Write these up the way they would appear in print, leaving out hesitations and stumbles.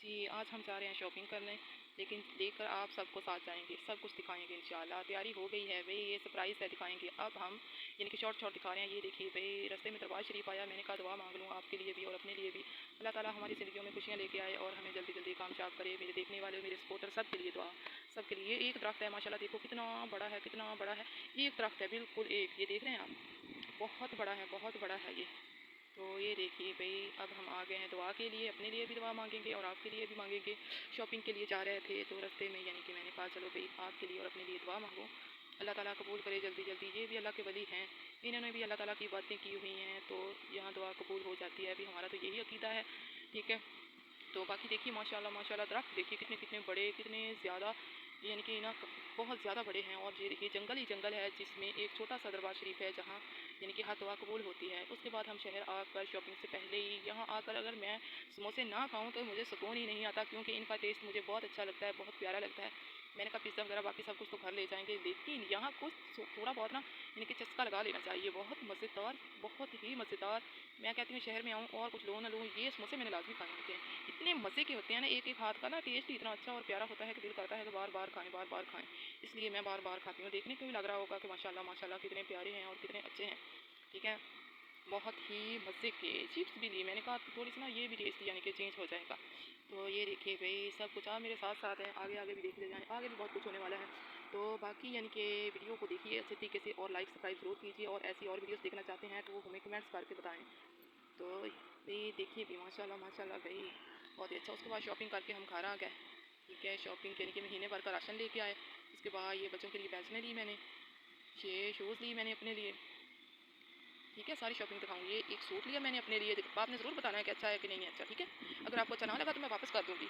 जी, आज हम जा रहे हैं शॉपिंग करने, लेकिन लेकर आप सबको साथ जाएँगे, सब कुछ दिखाएँगे इंशाल्लाह। तैयारी हो गई है भई, ये सरप्राइज़ है दिखाएँगे। अब हम यानी कि शॉर्ट दिखा रहे हैं, ये देखिए भई रास्ते में दरबार शरीफ आया, मैंने कहा दुआ माँग लूँ आपके लिए भी और अपने लिए भी। अल्लाह ताला हमारी ज़िंदगियों में खुशियाँ लेके आए और हमें जल्दी-जल्दी कामयाब करे। मेरे देखने वाले, मेरे सपोर्टर सब के लिए दुआ, सबके लिए। ये एक दरख्त है माशाल्लाह, देखो कितना बड़ा है, कितना बड़ा है। एक दरख्त है बिल्कुल एक, ये देख रहे हैं आप? बहुत बड़ा है, बहुत बड़ा है ये। तो ये देखिए भई, अब हम आ गए हैं दुआ के लिए, अपने लिए भी दुआ मांगेंगे और आपके लिए भी मांगेंगे। शॉपिंग के लिए जा रहे थे तो रास्ते में यानी कि मैंने कहा चलो भई आपके लिए और अपने लिए दुआ मांगो, अल्लाह ताला कबूल करे जल्दी जल्दी। ये भी अल्लाह के वली हैं, इन्होंने भी अल्लाह ताला की बातें की हुई हैं, तो यहाँ दुआ कबूल हो जाती है। अभी हमारा तो यही अकीदा है, ठीक है। तो बाकी देखिए माशाल्लाह माशाल्लाह दरख्त देखिए कितने कितने बड़े, कितने ज़्यादा यानी कि ना बहुत ज़्यादा बड़े हैं। और ये देखिए जंगल ही जंगल है, जिसमें एक छोटा सा दरबार शरीफ है जहाँ यानी कि हर दुआ कबूल होती है। उसके बाद हम शहर आकर शॉपिंग से पहले ही यहाँ आकर अगर मैं समोसे ना खाऊं तो मुझे सुकून ही नहीं आता, क्योंकि इनका टेस्ट मुझे बहुत अच्छा लगता है, बहुत प्यारा लगता है। मैंने कहा पिज़्ज़ा वगैरह बाकी सब कुछ तो घर ले जाएंगे, लेकिन यहाँ कुछ थोड़ा बहुत ना यानी कि चस्का लगा लेना चाहिए। बहुत मज़ेदार, बहुत ही मज़ेदार। मैं कहती हूँ शहर में आऊँ और कुछ लूँ ना लूँ, ये समोसे मैंने लाजमी खाने होते हैं। इतने मज़े के होते हैं ना, एक एक हाथ का ना टेस्ट ही इतना अच्छा और प्यारा होता है कि दिल करता है कि बार बार खाएं, बार बार खाएं। इसलिए मैं बार बार खाती हूँ। देखने को भी लग रहा होगा कि माशाल्लाह माशाल्लाह कितने प्यारे हैं और कितने अच्छे हैं, ठीक है। बहुत ही मज़े के चिप्स भी ली, मैंने कहा थोड़ी सी ना ये भी टेस्ट यानी कि चेंज हो जाएगा। तो ये देखिए भाई सब कुछ आप मेरे साथ साथ हैं, आगे आगे भी देख ले जाएँ, आगे भी बहुत कुछ होने वाला है। तो बाकी यानी कि वीडियो को देखिए अच्छे तरीके से और लाइक सब्सक्राइब ज़रूर कीजिए, और ऐसी और वीडियोस देखना चाहते हैं तो वो हमें कमेंट्स करके बताएं। तो ये देखिए भी माशाल्लाह माशाल्लाह भाई बहुत ही अच्छा। उसके बाद शॉपिंग करके हम घर आ गए, ठीक है। शॉपिंग यानी कि महीने भर का राशन लेके आए। उसके बाद ये बच्चों के लिए पेंसिलें ली मैंने, ये शूज़ ली मैंने अपने लिए, ठीक है। सारी शॉपिंग दिखाऊंगी। ये एक सूट लिया मैंने अपने लिए, आपने ज़रूर बताना है कि अच्छा है कि नहीं है अच्छा, ठीक है। अगर आपको अच्छा ना लगा तो मैं वापस कर दूँगी।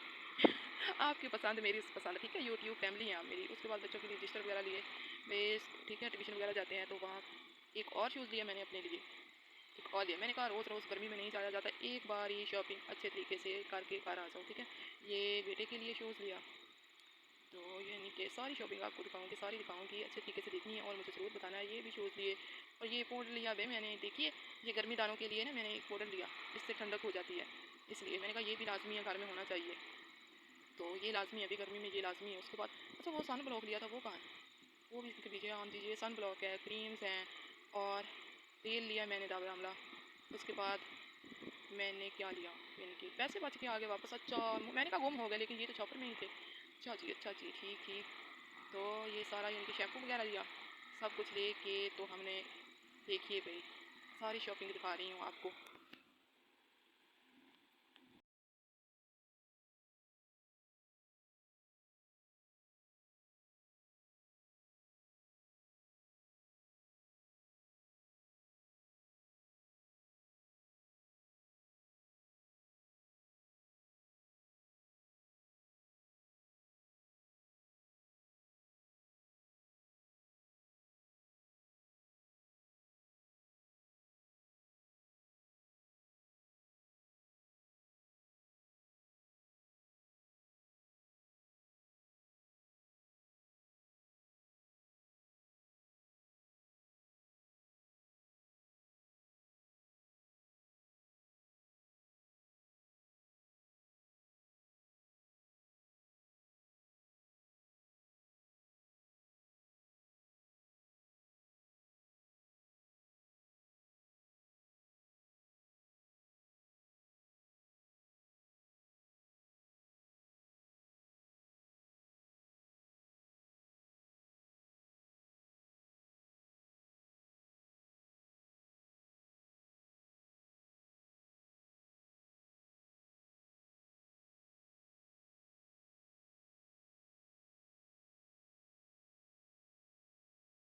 आपकी पसंद मेरी पसंद, ठीक है। यूट्यूब फैमिली है आप मेरी। उसके बाद बच्चों के लिए रजिस्टर वगैरह लिए बेस, ठीक है। ट्यूशन वगैरह जाते हैं तो वहाँ एक और शूज़ लिया मैंने अपने लिए, एक और लिया। मैंने कहा रोज़ रोज़ गर्मी में नहीं जाया जाता, एक बार ये शॉपिंग अच्छे तरीके से करके घर आ जाओ, ठीक है। ये बेटे के लिए शूज़ लिया। तो यानी कि सारी शॉपिंग आपको दिखाऊंगी, सारी दिखाऊंगी, अच्छे तरीके से देखनी है और मुझे ज़रूर बताना है। ये भी शूज़ लिए और ये पाउडर लिया वे मैंने, देखिए ये गर्मी दानों के लिए ना मैंने एक पाउडर लिया, इससे ठंडक हो जाती है, इसलिए मैंने कहा ये भी लाजमी है, घर में होना चाहिए। तो ये लाजमी है, अभी गर्मी में ये लाजमी है। उसके बाद अच्छा वो सन ब्लॉक लिया था, वो कहाँ है? वो भी दिख लीजिए, हाँ जी ये सन ब्लॉक है, क्रीम्स हैं और तेल लिया मैंने डाबर आमला। उसके बाद मैंने क्या लिया, यानी कि पैसे बच के आगे वापस। अच्छा मैंने कहा गुम हो गए, लेकिन ये तो शॉपर में ही थे। अच्छा जी ठीक ठीक। तो ये सारा यानी कि शैम्पू वगैरह लिया, सब कुछ लेके तो हमने देखिए भाई सारी शॉपिंग दिखा रही हूँ आपको।